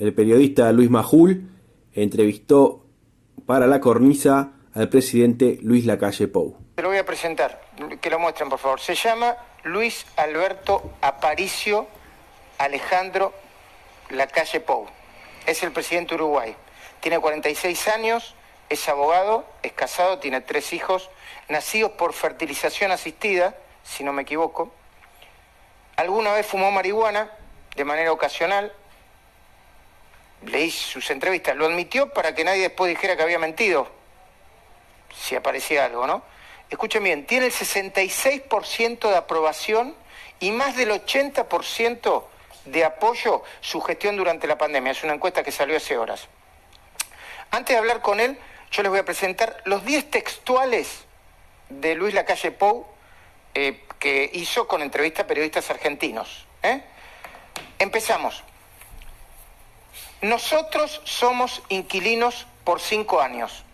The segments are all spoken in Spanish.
El periodista Luis Majul entrevistó para La Cornisa al presidente Luis Lacalle Pou. Te lo voy a presentar, que lo muestren por favor. Se llama Luis Alberto Aparicio Alejandro Lacalle Pou. Es el presidente de Uruguay. Tiene 46 años, es abogado, es casado, tiene 3 hijos, nacidos por fertilización asistida, si no me equivoco. Alguna vez fumó marihuana de manera ocasional. Leí sus entrevistas, lo admitió para que nadie después dijera que había mentido, si aparecía algo, ¿no? Escuchen bien, tiene el 66% de aprobación y más del 80% de apoyo su gestión durante la pandemia. Es una encuesta que salió hace horas. Antes de hablar con él, yo les voy a presentar los 10 textuales de Luis Lacalle Pou que hizo con entrevistas a periodistas argentinos. Empezamos. Nosotros somos inquilinos por 5 años.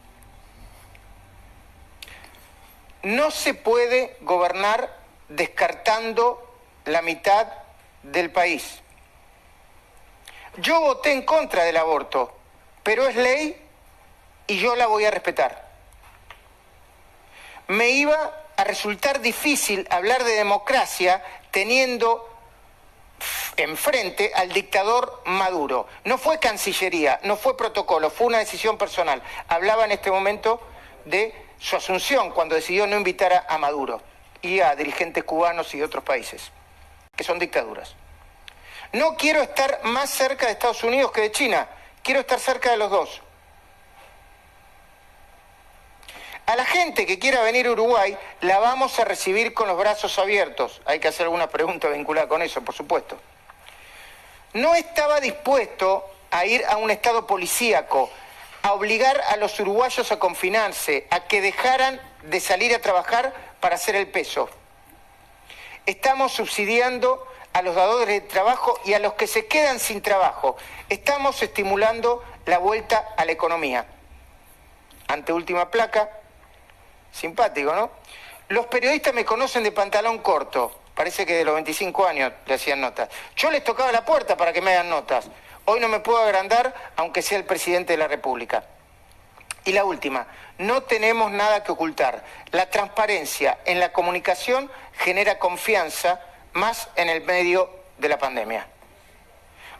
No se puede gobernar descartando la mitad del país. Yo voté en contra del aborto, pero es ley y yo la voy a respetar. Me iba a resultar difícil hablar de democracia teniendo enfrente al dictador Maduro. No fue Cancillería, no fue protocolo, fue una decisión personal. Hablaba en este momento de su asunción cuando decidió no invitar a Maduro y a dirigentes cubanos y de otros países, que son dictaduras. No quiero estar más cerca de Estados Unidos que de China, quiero estar cerca de los dos. A la gente que quiera venir a Uruguay la vamos a recibir con los brazos abiertos. Hay que hacer alguna pregunta vinculada con eso, por supuesto. No estaba dispuesto a ir a un estado policíaco, a obligar a los uruguayos a confinarse, a que dejaran de salir a trabajar para hacer el peso. Estamos subsidiando a los dadores de trabajo y a los que se quedan sin trabajo. Estamos estimulando la vuelta a la economía. Anteúltima placa. Simpático, ¿no? Los periodistas me conocen de pantalón corto. Parece que de los 25 años le hacían notas. Yo les tocaba la puerta para que me hagan notas. Hoy no me puedo agrandar, aunque sea el presidente de la República. Y la última, no tenemos nada que ocultar. La transparencia en la comunicación genera confianza, más en el medio de la pandemia.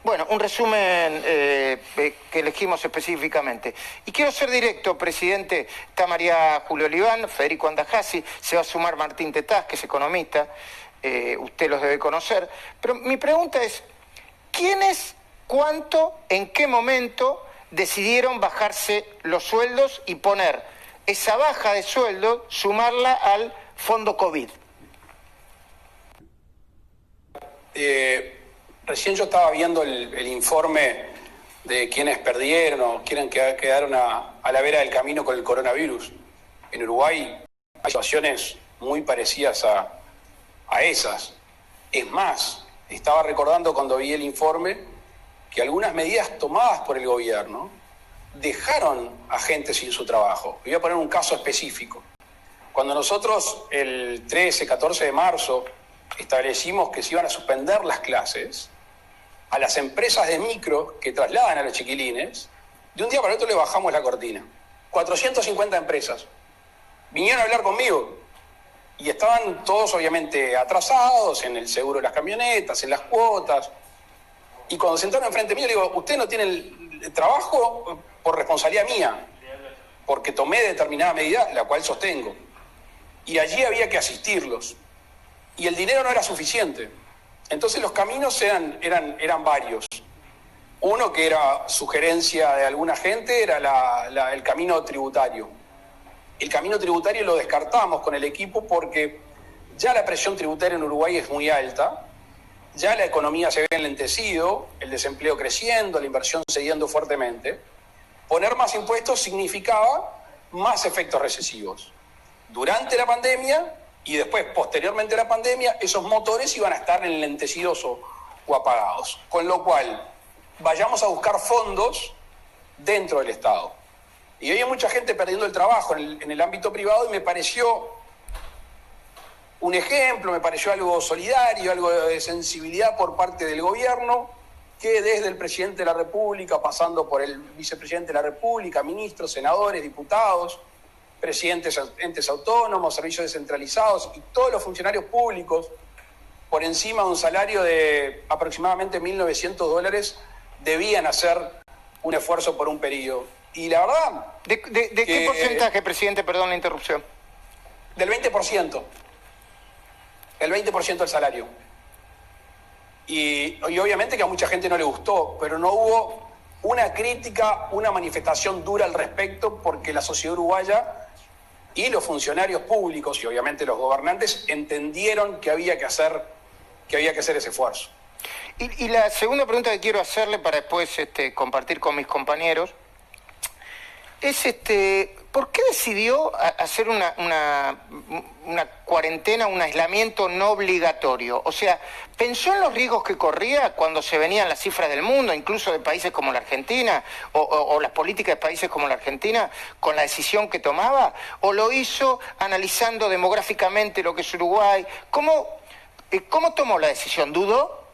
Bueno, un resumen que elegimos específicamente. Y quiero ser directo, presidente. Está María Julio Oliván, Federico Andajasi, se va a sumar Martín Tetaz, que es economista, usted los debe conocer. Pero mi pregunta es, ¿quiénes, cuánto, en qué momento decidieron bajarse los sueldos y poner esa baja de sueldo, sumarla al fondo COVID? Recién yo estaba viendo el informe de quienes perdieron o quienes quedaron a la vera del camino con el coronavirus. En Uruguay hay situaciones muy parecidas a esas. Es más, estaba recordando cuando vi el informe que algunas medidas tomadas por el gobierno dejaron a gente sin su trabajo. Voy a poner un caso específico. Cuando nosotros el 13, 14 de marzo establecimos que se iban a suspender las clases, a las empresas de micro que trasladan a los chiquilines, de un día para otro le bajamos la cortina. 450 empresas vinieron a hablar conmigo y estaban todos obviamente atrasados en el seguro de las camionetas, en las cuotas. Y cuando se sentaron enfrente mío, le digo, usted no tiene el trabajo por responsabilidad mía, porque tomé determinada medida, la cual sostengo. Y allí había que asistirlos. Y el dinero no era suficiente. Entonces los caminos eran varios. Uno, que era sugerencia de alguna gente, era el camino tributario. El camino tributario lo descartamos con el equipo porque ya la presión tributaria en Uruguay es muy alta, ya la economía se ve enlentecido, el desempleo creciendo, la inversión cediendo fuertemente. Poner más impuestos significaba más efectos recesivos. Durante la pandemia y después, posteriormente a la pandemia, esos motores iban a estar enlentecidos o apagados. Con lo cual, vayamos a buscar fondos dentro del Estado. Y hoy hay mucha gente perdiendo el trabajo en el ámbito privado y me pareció un ejemplo, me pareció algo solidario, algo de sensibilidad por parte del gobierno, que desde el presidente de la República, pasando por el vicepresidente de la República, ministros, senadores, diputados, presidentes de entes autónomos, servicios descentralizados y todos los funcionarios públicos, por encima de un salario de aproximadamente $1.900, debían hacer un esfuerzo por un periodo. Y la verdad... ¿De qué porcentaje, presidente? Perdón la interrupción. Del 20%. El 20% del salario. Y obviamente que a mucha gente no le gustó, pero no hubo una crítica, una manifestación dura al respecto, porque la sociedad uruguaya y los funcionarios públicos y obviamente los gobernantes entendieron que había que hacer ese esfuerzo. Y la segunda pregunta que quiero hacerle para después compartir con mis compañeros es ¿por qué decidió hacer una cuarentena, un aislamiento no obligatorio? O sea, ¿pensó en los riesgos que corría cuando se venían las cifras del mundo, incluso de países como la Argentina, o las políticas de países como la Argentina, con la decisión que tomaba? ¿O lo hizo analizando demográficamente lo que es Uruguay? ¿Cómo tomó la decisión? ¿Dudó?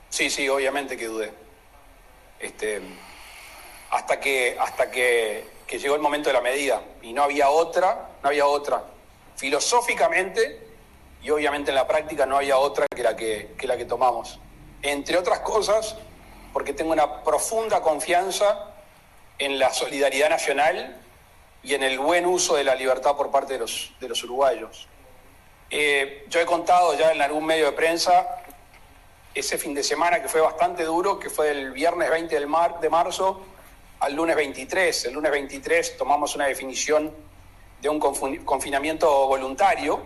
Sí, obviamente que dudé. Hasta que llegó el momento de la medida y no había otra. Filosóficamente y obviamente en la práctica no había otra que la que tomamos. Entre otras cosas, porque tengo una profunda confianza en la solidaridad nacional y en el buen uso de la libertad por parte de los uruguayos. Yo he contado ya en algún medio de prensa ese fin de semana que fue bastante duro, que fue del viernes 20 de marzo al lunes 23. El lunes 23 tomamos una definición de un confinamiento voluntario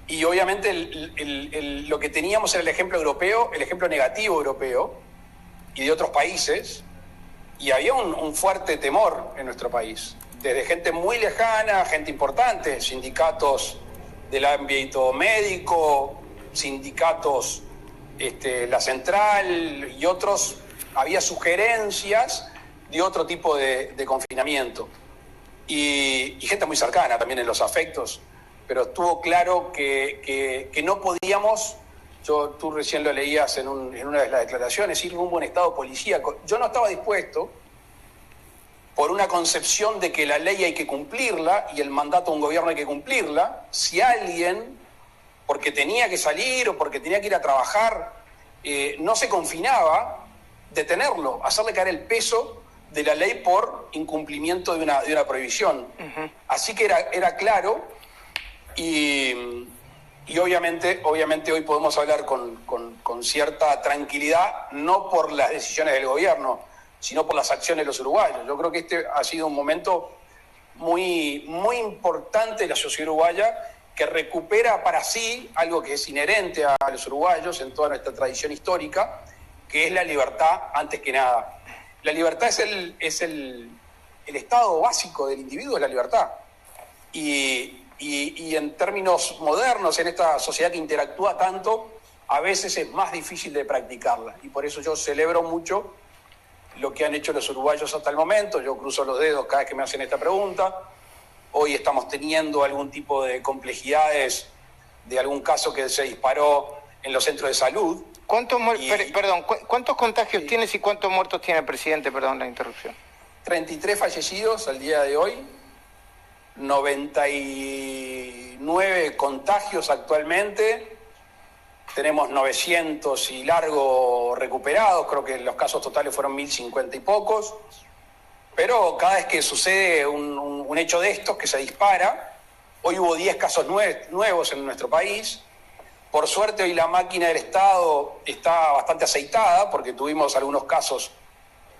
y obviamente lo que teníamos era el ejemplo europeo, el ejemplo negativo europeo y de otros países, y había un fuerte temor en nuestro país, desde gente muy lejana, gente importante, sindicatos del ámbito médico, sindicatos, la central y otros. Había sugerencias de otro tipo de confinamiento y gente muy cercana también en los afectos, pero estuvo claro que no podíamos, tú recién lo leías en una de las declaraciones, ir rumbo a un estado policíaco. Yo no estaba dispuesto, por una concepción de que la ley hay que cumplirla y el mandato de un gobierno hay que cumplirla, si alguien, porque tenía que salir o porque tenía que ir a trabajar, no se confinaba, detenerlo, hacerle caer el peso de la ley por incumplimiento de una prohibición. Uh-huh. Así que era claro y obviamente hoy podemos hablar con cierta tranquilidad, no por las decisiones del gobierno, sino por las acciones de los uruguayos. Yo creo que este ha sido un momento muy, muy importante de la sociedad uruguaya, que recupera para sí algo que es inherente a los uruguayos en toda nuestra tradición histórica, que es la libertad antes que nada. La libertad es el estado básico del individuo, es la libertad. Y en términos modernos, en esta sociedad que interactúa tanto, a veces es más difícil de practicarla. Y por eso yo celebro mucho lo que han hecho los uruguayos hasta el momento. Yo cruzo los dedos cada vez que me hacen esta pregunta. Hoy estamos teniendo algún tipo de complejidades de algún caso que se disparó en los centros de salud. ¿Cuántos contagios tienes y cuántos muertos tiene el presidente? Perdón la interrupción. 33 fallecidos al día de hoy, 99 contagios actualmente, tenemos 900 y largo recuperados, creo que los casos totales fueron 1.050 y pocos, pero cada vez que sucede un hecho de estos que se dispara, hoy hubo 10 casos nuevos en nuestro país. Por suerte hoy la máquina del Estado está bastante aceitada, porque tuvimos algunos casos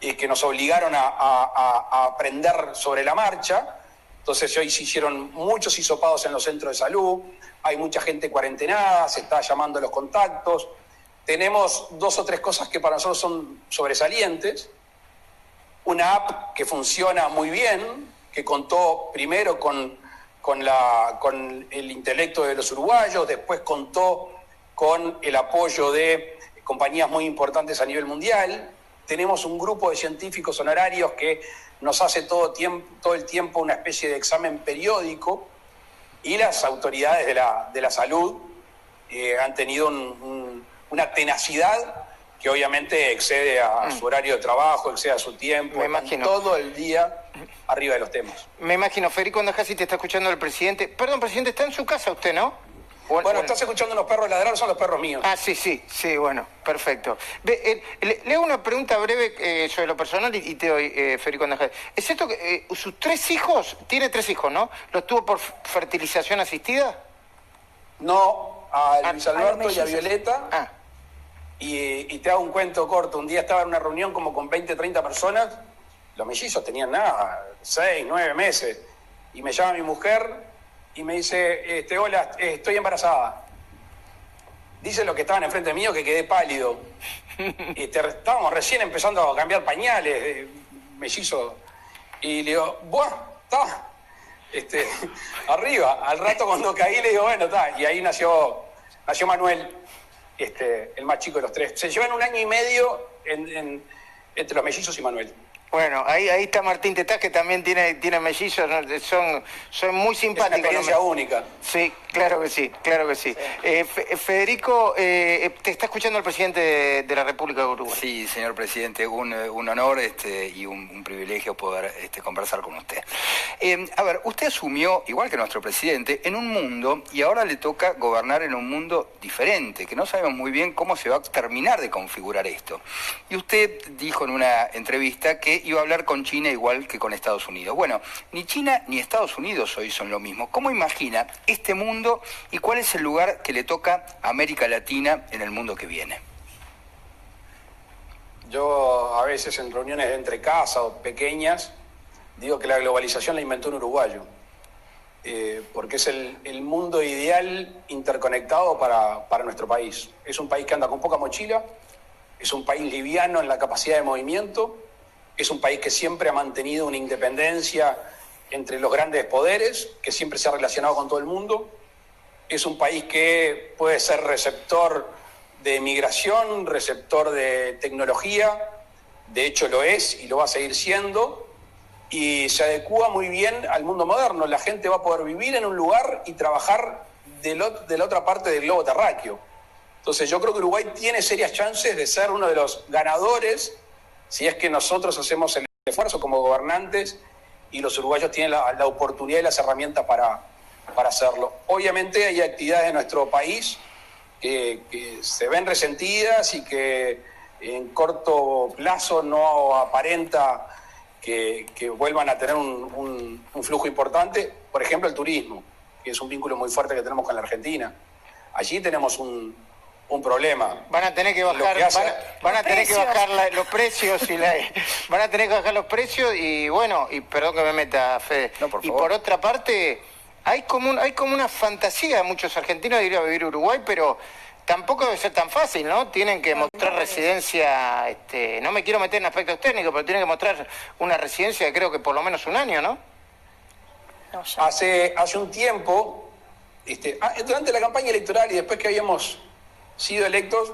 que nos obligaron a aprender sobre la marcha. Entonces hoy se hicieron muchos hisopados en los centros de salud, hay mucha gente cuarentenada, se está llamando a los contactos. Tenemos 2 o 3 cosas que para nosotros son sobresalientes. Una app que funciona muy bien, que contó primero con el intelecto de los uruguayos, después contó con el apoyo de compañías muy importantes a nivel mundial. Tenemos un grupo de científicos honorarios que nos hace todo el tiempo una especie de examen periódico, y las autoridades de la salud han tenido un una tenacidad que obviamente excede a su horario de trabajo, excede a su tiempo, me imagino. Todo el día arriba de los temas. Me imagino, Federico Andajasi te está escuchando el presidente. Perdón, presidente, está en su casa usted, ¿no? Bueno, estás escuchando unos perros ladrar, son los perros míos. Ah, sí, bueno, perfecto. Le hago una pregunta breve sobre lo personal y te doy, Federico Andajasi. ¿Es cierto que sus 3 hijos, tiene 3 hijos, ¿no? ¿Los tuvo por fertilización asistida? No, a Luis Alberto y a Violeta. Ah. Y te hago un cuento corto. Un día estaba en una reunión como con 20, 30 personas. Los mellizos tenían nada, 6, 9 meses. Y me llama mi mujer y me dice, hola, estoy embarazada. Dice los que estaban enfrente mío que quedé pálido. Estábamos recién empezando a cambiar pañales, mellizos. Y le digo, buah, está. Arriba. Al rato cuando caí le digo, bueno, está. Y ahí nació Manuel. El más chico de los 3. Se llevan 1 año y medio entre los mellizos y Manuel. Bueno, ahí está Martín Tetaz, que también tiene mellizos, ¿no? son muy simpáticos. Es una experiencia única. Sí, claro que sí. Federico, te está escuchando el presidente de la República de Uruguay. Sí, señor presidente, un honor y un privilegio poder conversar con usted. A ver, usted asumió, igual que nuestro presidente, en un mundo, y ahora le toca gobernar en un mundo diferente, que no sabemos muy bien cómo se va a terminar de configurar esto. Y usted dijo en una entrevista que iba a hablar con China igual que con Estados Unidos. Bueno, ni China ni Estados Unidos hoy son lo mismo. ¿Cómo imagina este mundo y cuál es el lugar que le toca a América Latina en el mundo que viene? Yo a veces en reuniones de entre casa o pequeñas digo que la globalización la inventó un uruguayo, porque es el mundo ideal interconectado para nuestro país. Es un país que anda con poca mochila, es un país liviano en la capacidad de movimiento, es un país que siempre ha mantenido una independencia entre los grandes poderes, que siempre se ha relacionado con todo el mundo. Es un país que puede ser receptor de migración, receptor de tecnología, de hecho lo es y lo va a seguir siendo, y se adecúa muy bien al mundo moderno. La gente va a poder vivir en un lugar y trabajar de la otra parte del globo terráqueo. Entonces yo creo que Uruguay tiene serias chances de ser uno de los ganadores si es que nosotros hacemos el esfuerzo como gobernantes y los uruguayos tienen la oportunidad y las herramientas para hacerlo. Obviamente hay actividades de nuestro país que se ven resentidas y que en corto plazo no aparenta que vuelvan a tener un flujo importante. Por ejemplo, el turismo, que es un vínculo muy fuerte que tenemos con la Argentina. Allí tenemos un problema. Van a tener que bajar, van a tener que bajar los precios van a tener que bajar los precios y bueno, y perdón que me meta, Fede. No, por favor. Y por otra parte, hay como una fantasía de muchos argentinos de ir a vivir a Uruguay, pero tampoco debe ser tan fácil, ¿no? Tienen que mostrar residencia, no me quiero meter en aspectos técnicos, pero tienen que mostrar una residencia de creo que por lo menos 1 año, ¿no? Hace un tiempo, durante la campaña electoral y después que habíamos sido electos,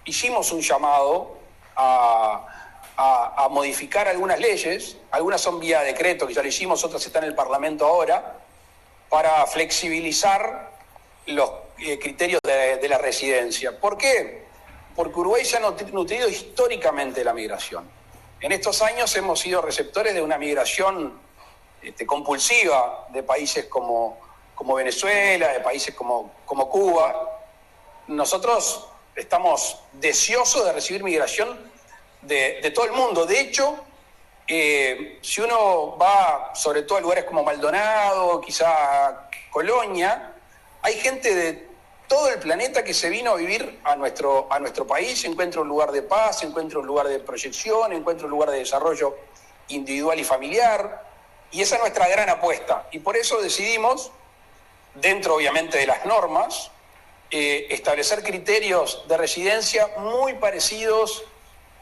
hicimos un llamado a modificar algunas leyes. Algunas son vía decreto, que ya lo hicimos, otras están en el Parlamento ahora, para flexibilizar los criterios de la residencia. ¿Por qué? Porque Uruguay se ha nutrido históricamente de la migración. En estos años hemos sido receptores de una migración compulsiva de países como Venezuela, de países como Cuba. Nosotros estamos deseosos de recibir migración de todo el mundo. De hecho, si uno va sobre todo a lugares como Maldonado, quizá Colonia, hay gente de todo el planeta que se vino a vivir a nuestro país, encuentra un lugar de paz, encuentra un lugar de proyección, encuentra un lugar de desarrollo individual y familiar, y esa es nuestra gran apuesta. Y por eso decidimos, dentro obviamente de las normas, establecer criterios de residencia muy parecidos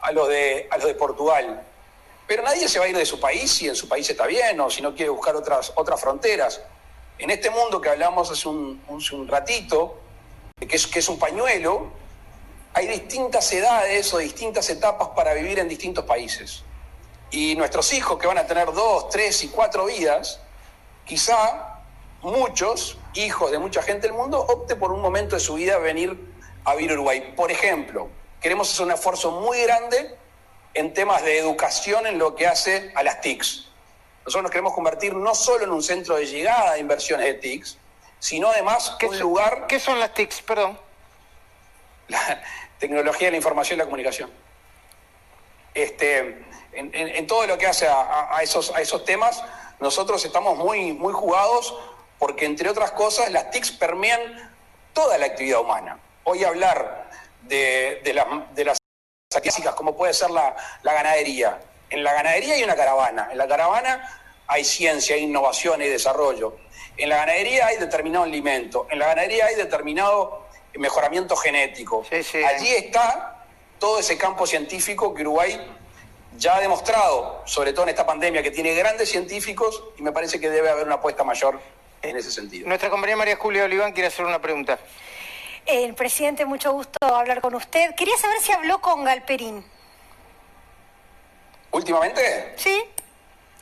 a los de Portugal. Pero nadie se va a ir de su país si en su país está bien o si no quiere buscar otras fronteras. En este mundo que hablamos hace un ratito, que es un pañuelo, hay distintas edades o distintas etapas para vivir en distintos países. Y nuestros hijos, que van a tener 2, 3 y 4 vidas, quizá muchos hijos de mucha gente del mundo opte por un momento de su vida venir abrir Uruguay. Por ejemplo, queremos hacer un esfuerzo muy grande en temas de educación en lo que hace a las TICs. Nosotros nos queremos convertir no solo en un centro de llegada de inversiones de TICs, sino además un lugar... ¿Qué son las TICs? Perdón. La tecnología de la información y la comunicación. En todo lo que hace a esos temas, nosotros estamos muy jugados porque, entre otras cosas, las TICs permean toda la actividad humana. Hoy hablar de las clásicas, como puede ser la ganadería. En la ganadería hay una caravana. En la caravana hay ciencia, hay innovación, hay desarrollo. En la ganadería hay determinado alimento. En la ganadería hay determinado mejoramiento genético. Sí. Allí está todo ese campo científico que Uruguay ya ha demostrado, sobre todo en esta pandemia, que tiene grandes científicos, y me parece que debe haber una apuesta mayor en ese sentido. Nuestra compañera María Julia Oliván quiere hacer una pregunta. Presidente, mucho gusto hablar con usted. Quería saber si habló con Galperín. ¿Últimamente? ¿Sí?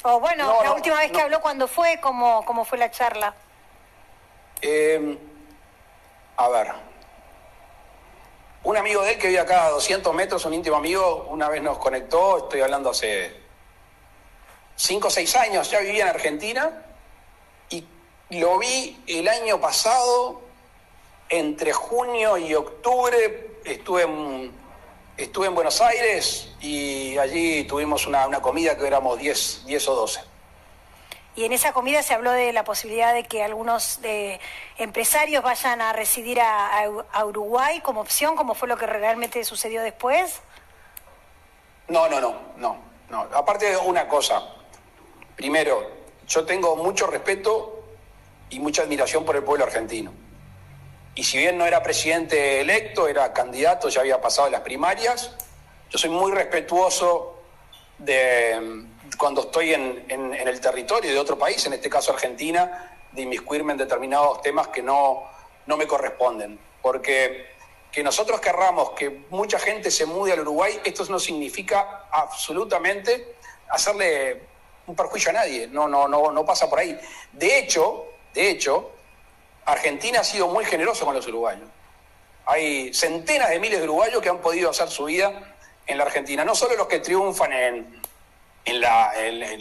O bueno, No, la última vez que habló, ¿cuándo fue? ¿Cómo fue la charla? A ver. Un amigo de él que vive acá a 200 metros, un íntimo amigo, una vez nos conectó, estoy hablando hace 5 o 6 años, ya vivía en Argentina, y lo vi el año pasado, entre junio y octubre, estuve en Buenos Aires y allí tuvimos una comida que éramos 10 o 12. Y en esa comida se habló de la posibilidad de que algunos empresarios vayan a residir a Uruguay como opción, como fue lo que realmente sucedió después. No. Aparte de una cosa. Primero, yo tengo mucho respeto y mucha admiración por el pueblo argentino. Y si bien no era presidente electo, era candidato, ya había pasado las primarias, yo soy muy respetuoso de cuando estoy en el territorio de otro país, en este caso Argentina, de inmiscuirme en determinados temas que no me corresponden. Porque que nosotros querramos que mucha gente se mude al Uruguay, esto no significa absolutamente hacerle un perjuicio a nadie, no pasa por ahí. De hecho, Argentina ha sido muy generoso con los uruguayos. Hay centenas de miles de uruguayos que han podido hacer su vida en la Argentina, no solo los que triunfan en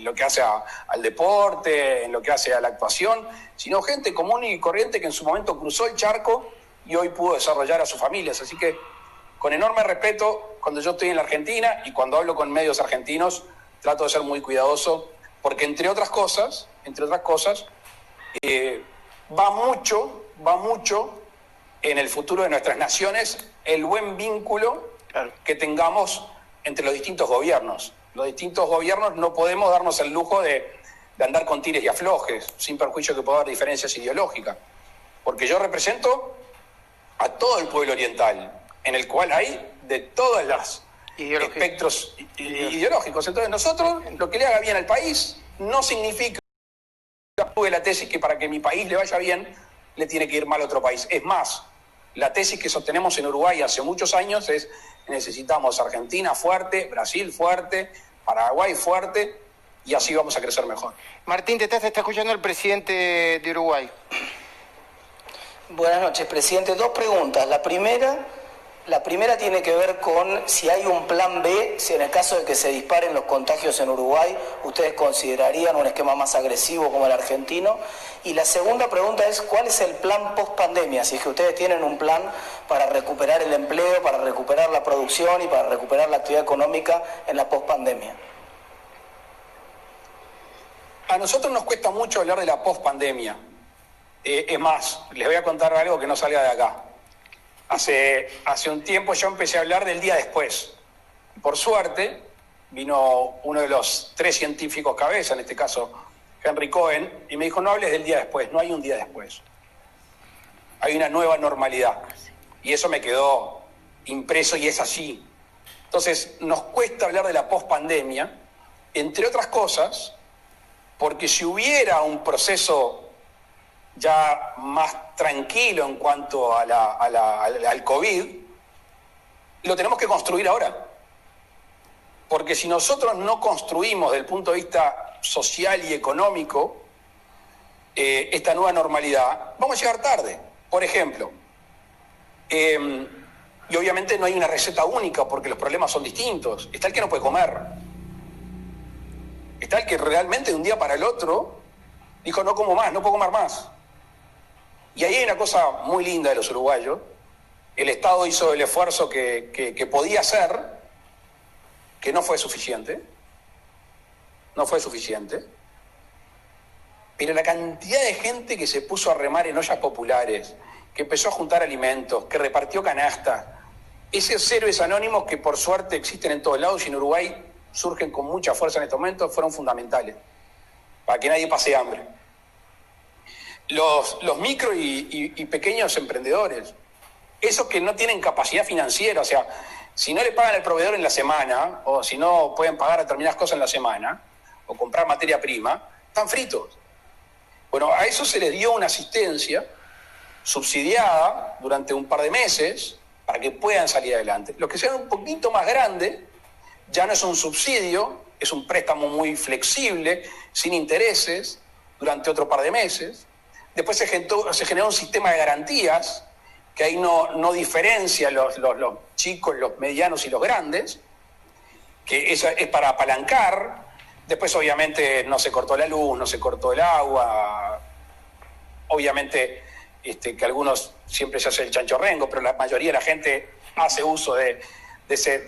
lo que hace al deporte, en lo que hace a la actuación, sino gente común y corriente que en su momento cruzó el charco y hoy pudo desarrollar a sus familias. Así que, con enorme respeto, cuando yo estoy en la Argentina y cuando hablo con medios argentinos, trato de ser muy cuidadoso, porque entre otras cosas, va mucho en el futuro de nuestras naciones el buen vínculo que tengamos entre los distintos gobiernos. Los distintos gobiernos no podemos darnos el lujo de andar con tires y aflojes, sin perjuicio que pueda haber diferencias ideológicas. Porque yo represento a todo el pueblo oriental, en el cual hay de todos los espectros ideológicos. Entonces nosotros, lo que le haga bien al país, no significa que tuve la tesis que para que mi país le vaya bien, le tiene que ir mal a otro país. Es más, la tesis que sostenemos en Uruguay hace muchos años es: necesitamos Argentina fuerte, Brasil fuerte, Paraguay fuerte, y así vamos a crecer mejor. Martín, te está escuchando el presidente de Uruguay. Buenas noches, presidente. 2 preguntas. La primera tiene que ver con si hay un plan B, si en el caso de que se disparen los contagios en Uruguay, ustedes considerarían un esquema más agresivo como el argentino. Y la segunda pregunta es: ¿cuál es el plan post-pandemia? Si es que ustedes tienen un plan para recuperar el empleo, para recuperar la producción y para recuperar la actividad económica en la post-pandemia. A nosotros nos cuesta mucho hablar de la post-pandemia. Es más, les voy a contar algo que no salga de acá. Hace un tiempo yo empecé a hablar del día después. Por suerte, vino uno de los 3 científicos cabeza, en este caso Henry Cohen, y me dijo: no hables del día después, no hay un día después. Hay una nueva normalidad. Y eso me quedó impreso y es así. Entonces, nos cuesta hablar de la pospandemia, entre otras cosas, porque si hubiera un proceso ya más tranquilo en cuanto al COVID, lo tenemos que construir ahora. Porque si nosotros no construimos desde el punto de vista social y económico esta nueva normalidad, vamos a llegar tarde. Por ejemplo, Y obviamente no hay una receta única porque los problemas son distintos. Está el que no puede comer. Está el que realmente de un día para el otro dijo no como más, no puedo comer más. Y ahí hay una cosa muy linda de los uruguayos. El Estado hizo el esfuerzo que podía hacer, que no fue suficiente. No fue suficiente. Pero la cantidad de gente que se puso a remar en ollas populares, que empezó a juntar alimentos, que repartió canastas, esos héroes anónimos que por suerte existen en todos lados y en Uruguay surgen con mucha fuerza en estos momentos, fueron fundamentales para que nadie pase hambre. Los micro y pequeños emprendedores, esos que no tienen capacidad financiera, o sea, si no le pagan al proveedor en la semana, o si no pueden pagar determinadas cosas en la semana, o comprar materia prima, están fritos. Bueno, a eso se les dio una asistencia subsidiada durante un par de meses para que puedan salir adelante. Los que sean un poquito más grandes, ya no es un subsidio, es un préstamo muy flexible, sin intereses, durante otro par de meses. Después se generó un sistema de garantías, que ahí no diferencia los chicos, los medianos y los grandes, que eso es para apalancar. Después obviamente no se cortó la luz, no se cortó el agua, obviamente que algunos siempre se hace el chanchorrengo, pero la mayoría de la gente hace uso de ese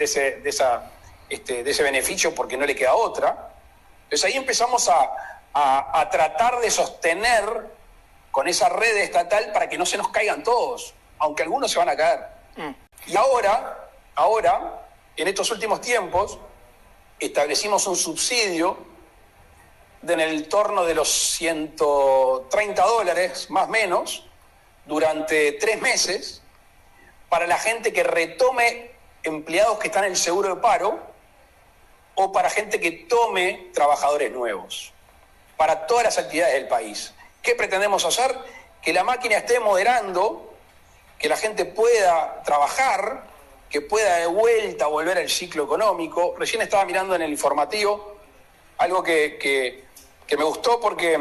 beneficio porque no le queda otra. Entonces ahí empezamos a tratar de sostener con esa red estatal para que no se nos caigan todos, aunque algunos se van a caer. Y ahora, en estos últimos tiempos, establecimos un subsidio en el torno de los $130, más o menos, durante 3 meses, para la gente que retome empleados que están en el seguro de paro o para gente que tome trabajadores nuevos, para todas las actividades del país. ¿Qué pretendemos hacer? Que la máquina esté moderando, que la gente pueda trabajar, que pueda de vuelta volver al ciclo económico. Recién estaba mirando en el informativo algo que me gustó porque de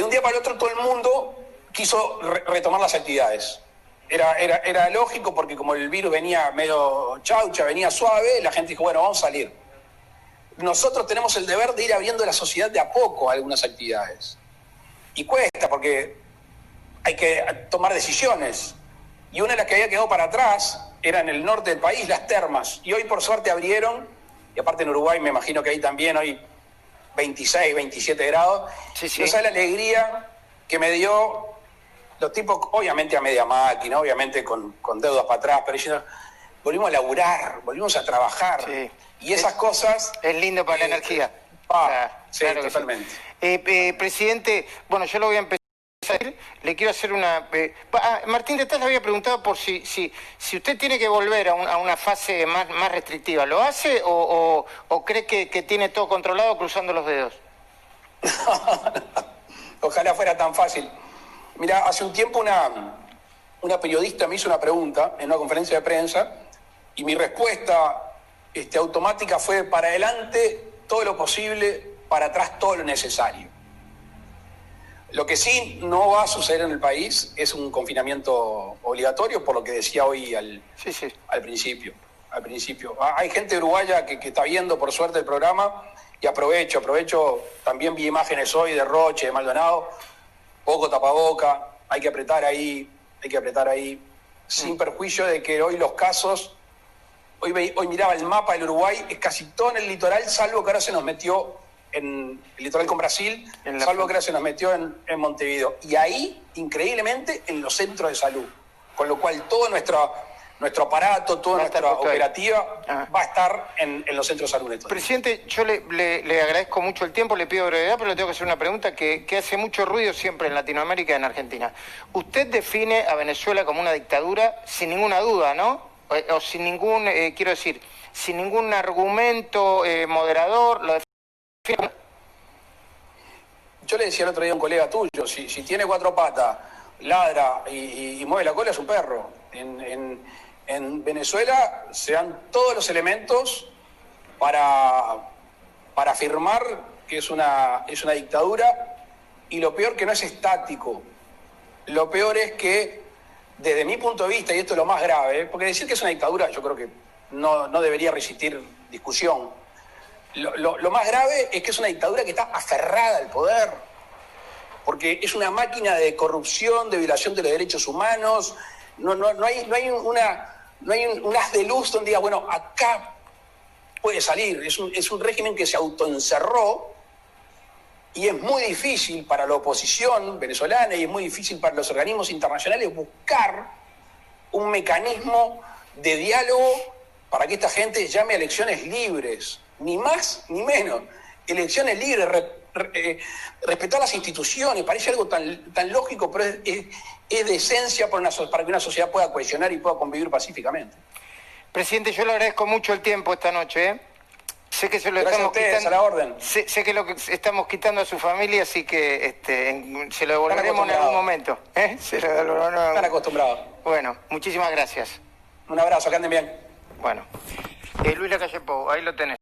un día para el otro todo el mundo quiso retomar las actividades. Era lógico porque como el virus venía medio chaucha, venía suave, la gente dijo, bueno, vamos a salir. Nosotros tenemos el deber de ir abriendo la sociedad de a poco a algunas actividades. Y cuesta porque hay que tomar decisiones. Y una de las que había quedado para atrás era en el norte del país, las termas. Y hoy por suerte abrieron, y aparte en Uruguay me imagino que ahí también hoy 26, 27 grados. Sí. No sabes la alegría que me dio los tipos, obviamente a media máquina, obviamente con deudas para atrás, pero diciendo, volvimos a laburar, volvimos a trabajar. Sí. Y esas cosas... Es lindo para la energía. Sí, claro, totalmente. Sí. Presidente, bueno, yo lo voy a empezar. Le quiero hacer una... Martín de Taz le había preguntado por si usted tiene que volver a una fase más restrictiva. ¿Lo hace o cree que tiene todo controlado cruzando los dedos? Ojalá fuera tan fácil. Mira, hace un tiempo una periodista me hizo una pregunta en una conferencia de prensa y mi respuesta automática fue para adelante todo lo posible, para atrás todo lo necesario. Lo que sí no va a suceder en el país es un confinamiento obligatorio, por lo que decía hoy al principio. Hay gente uruguaya que está viendo, por suerte, el programa, y aprovecho. También vi imágenes hoy de Roche, de Maldonado, poco tapaboca, hay que apretar ahí, sin perjuicio de que hoy los casos, hoy miraba el mapa del Uruguay, es casi todo en el litoral, salvo que ahora se nos metió en el litoral con Brasil, salvo que ahora se nos metió en Montevideo. Y ahí, increíblemente, en los centros de salud. Con lo cual todo nuestro aparato, toda nuestra operativa va a estar en los centros de salud. Presidente, yo le agradezco mucho el tiempo, le pido brevedad, pero le tengo que hacer una pregunta que hace mucho ruido siempre en Latinoamérica y en Argentina. Usted define a Venezuela como una dictadura sin ninguna duda, ¿no? O sin ningún, sin ningún argumento moderador, lo define. Yo le decía el otro día a un colega tuyo, si tiene 4 patas, ladra y mueve la cola, es un perro. En Venezuela se dan todos los elementos para afirmar que es una dictadura, y lo peor que no es estático. Lo peor es que desde mi punto de vista, y esto es lo más grave, porque decir que es una dictadura yo creo que no debería resistir discusión. Lo más grave es que es una dictadura que está aferrada al poder, porque es una máquina de corrupción, de violación de los derechos humanos. No hay un haz de luz donde diga, bueno, acá puede salir. Es un régimen que se autoencerró y es muy difícil para la oposición venezolana y es muy difícil para los organismos internacionales buscar un mecanismo de diálogo para que esta gente llame a elecciones libres, ni más ni menos. Elecciones libres, respetar las instituciones, parece algo tan lógico, pero es de esencia para que una sociedad pueda cohesionar y pueda convivir pacíficamente. Presidente, yo le agradezco mucho el tiempo esta noche, ¿eh? Sé que se lo Gracias estamos a ustedes, quitando. a la orden. Sé que lo que estamos quitando a su familia, así que se lo devolveremos en algún momento. Se lo devolveremos. Están acostumbrados. Bueno, muchísimas gracias. Un abrazo, que anden bien. Bueno, Luis Lacalle Pou, ahí lo tenés.